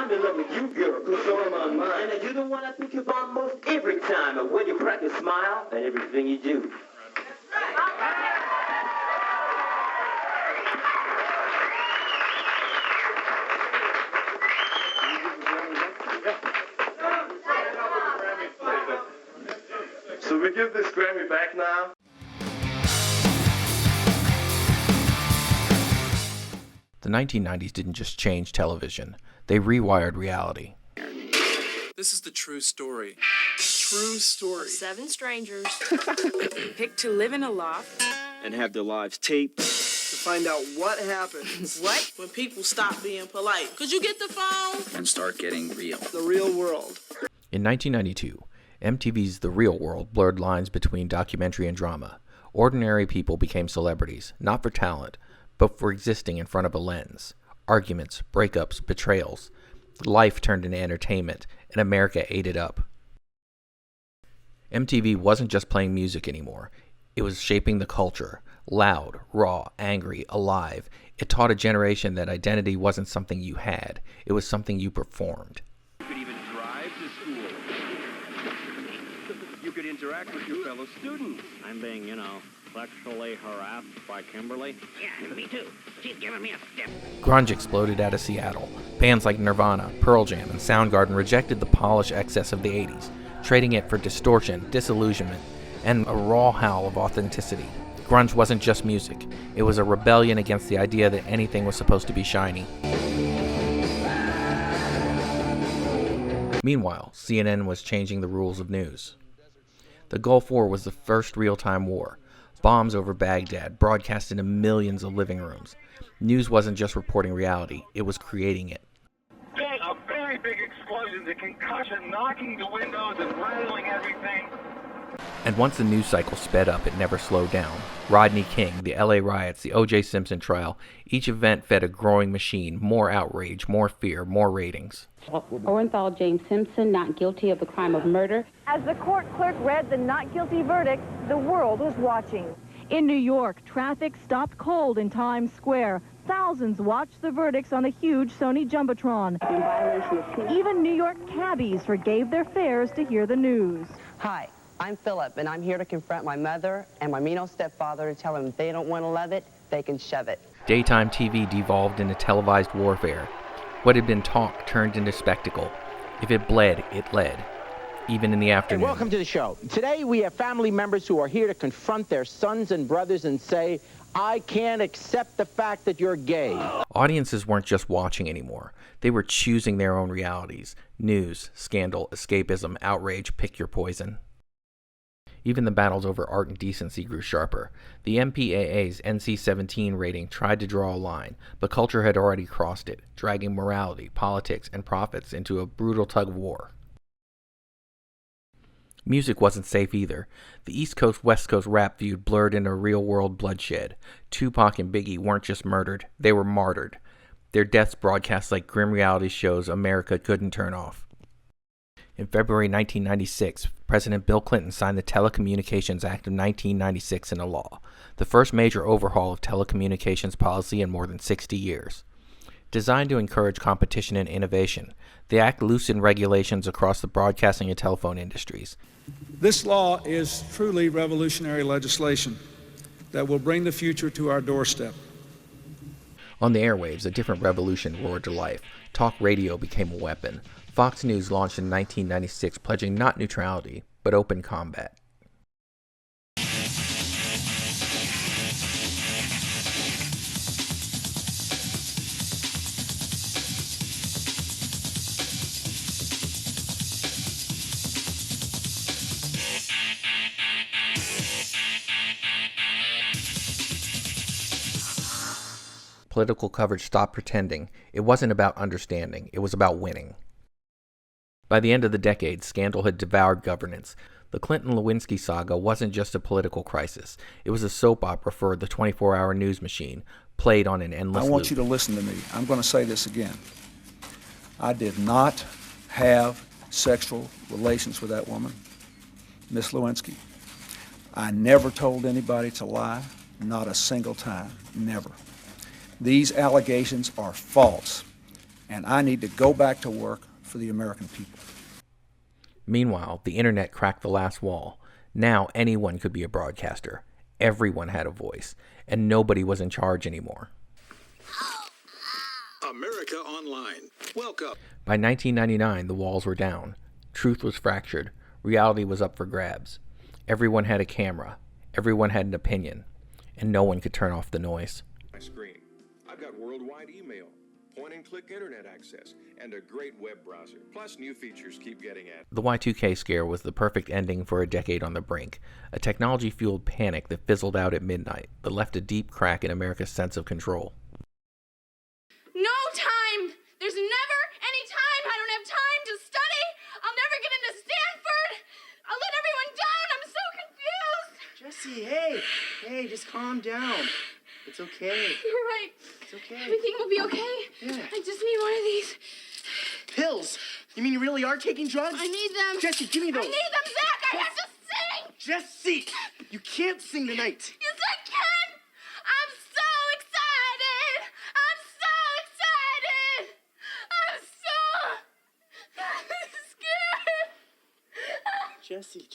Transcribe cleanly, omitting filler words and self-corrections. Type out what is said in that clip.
I'm in love with you, girl, cause so am I mine. And you're the one I think about most every time. And when you crack a smile and everything you do. So we give this Grammy back now? The 1990s didn't just change television, they rewired reality. This is the true story. True story. 7 strangers picked to live in a loft And have their lives taped. To find out what happens. What? When people stop being polite. Could you get the phone? And start getting real. The real world. In 1992, MTV's The Real World blurred lines between documentary and drama. Ordinary people became celebrities, not for talent, but for existing in front of a lens. Arguments, breakups, betrayals. Life turned into entertainment, and America ate it up. MTV wasn't just playing music anymore. It was shaping the culture. Loud, raw, angry, alive. It taught a generation that identity wasn't something you had. It was something you performed. You could even drive to school. You could interact with your fellow students. I'm being, sexually harassed by Kimberly. Yeah, me too. She's giving me a stiff. Grunge exploded out of Seattle. Bands like Nirvana, Pearl Jam, and Soundgarden rejected the polished excess of the 80s, trading it for distortion, disillusionment, and a raw howl of authenticity. Grunge wasn't just music. It was a rebellion against the idea that anything was supposed to be shiny. Meanwhile, CNN was changing the rules of news. The Gulf War was the first real-time war. Bombs over Baghdad broadcast into millions of living rooms. News wasn't just reporting reality, it was creating it. A very big explosion, the concussion knocking the windows and rattling everything. And once the news cycle sped up, it never slowed down. Rodney King, the LA riots, the O.J. Simpson trial, each event fed a growing machine, more outrage, more fear, more ratings. Orenthal James Simpson not guilty of the crime of murder. As the court clerk read the not guilty verdict, the world was watching. In New York, traffic stopped cold in Times Square. Thousands watched the verdicts on the huge Sony Jumbotron. Even New York cabbies forgave their fares to hear the news. Hi, I'm Philip, and I'm here to confront my mother and my mean old stepfather to tell them if they don't want to love it, they can shove it. Daytime TV devolved into televised warfare. What had been talk turned into spectacle. If it bled, it led. Even in the afternoon. Hey, welcome to the show. Today we have family members who are here to confront their sons and brothers and say, I can't accept the fact that you're gay. Audiences weren't just watching anymore. They were choosing their own realities. News, scandal, escapism, outrage, pick your poison. Even the battles over art and decency grew sharper. The MPAA's NC-17 rating tried to draw a line, but culture had already crossed it, dragging morality, politics, and profits into a brutal tug-of-war. Music wasn't safe either. The East Coast-West Coast rap feud blurred into real-world bloodshed. Tupac and Biggie weren't just murdered, they were martyred. Their deaths broadcast like grim reality shows America couldn't turn off. In February 1996, President Bill Clinton signed the Telecommunications Act of 1996 into law, the first major overhaul of telecommunications policy in more than 60 years. Designed to encourage competition and innovation, the act loosened regulations across the broadcasting and telephone industries. This law is truly revolutionary legislation that will bring the future to our doorstep. On the airwaves, a different revolution roared to life. Talk radio became a weapon. Fox News launched in 1996, pledging not neutrality, but open combat. Political coverage stopped pretending. It wasn't about understanding, it was about winning. By the end of the decade, scandal had devoured governance. The Clinton-Lewinsky saga wasn't just a political crisis. It was a soap opera for the 24-hour news machine, played on an endless loop. I want you to listen to me. I'm going to say this again. I did not have sexual relations with that woman, Miss Lewinsky. I never told anybody to lie, not a single time, never. These allegations are false. and I need to go back to work for the American people. Meanwhile, the internet cracked the last wall. Now anyone could be a broadcaster. Everyone had a voice, and nobody was in charge anymore. America Online. Welcome. By 1999, the walls were down. Truth was fractured. Reality was up for grabs. Everyone had a camera. Everyone had an opinion. And no one could turn off the noise. My screen. I've got worldwide email, point-and-click internet access, and a great web browser. Plus, new features keep getting added. The Y2K scare was the perfect ending for a decade on the brink. A technology-fueled panic that fizzled out at midnight, that left a deep crack in America's sense of control. No time! There's never any time! I don't have time to study! I'll never get into Stanford! I'll let everyone down! I'm so confused! Jessie, hey, just calm down. It's okay. You're right. It's okay. Everything will be okay. Yeah. I just need one of these. Pills? You mean you really are taking drugs? I need them. Jessie, give me those. I need them, Zach! I have to sing! Jessie, you can't sing tonight. Yes, I can! I'm so excited! I'm so excited! I'm so scared! Jessie.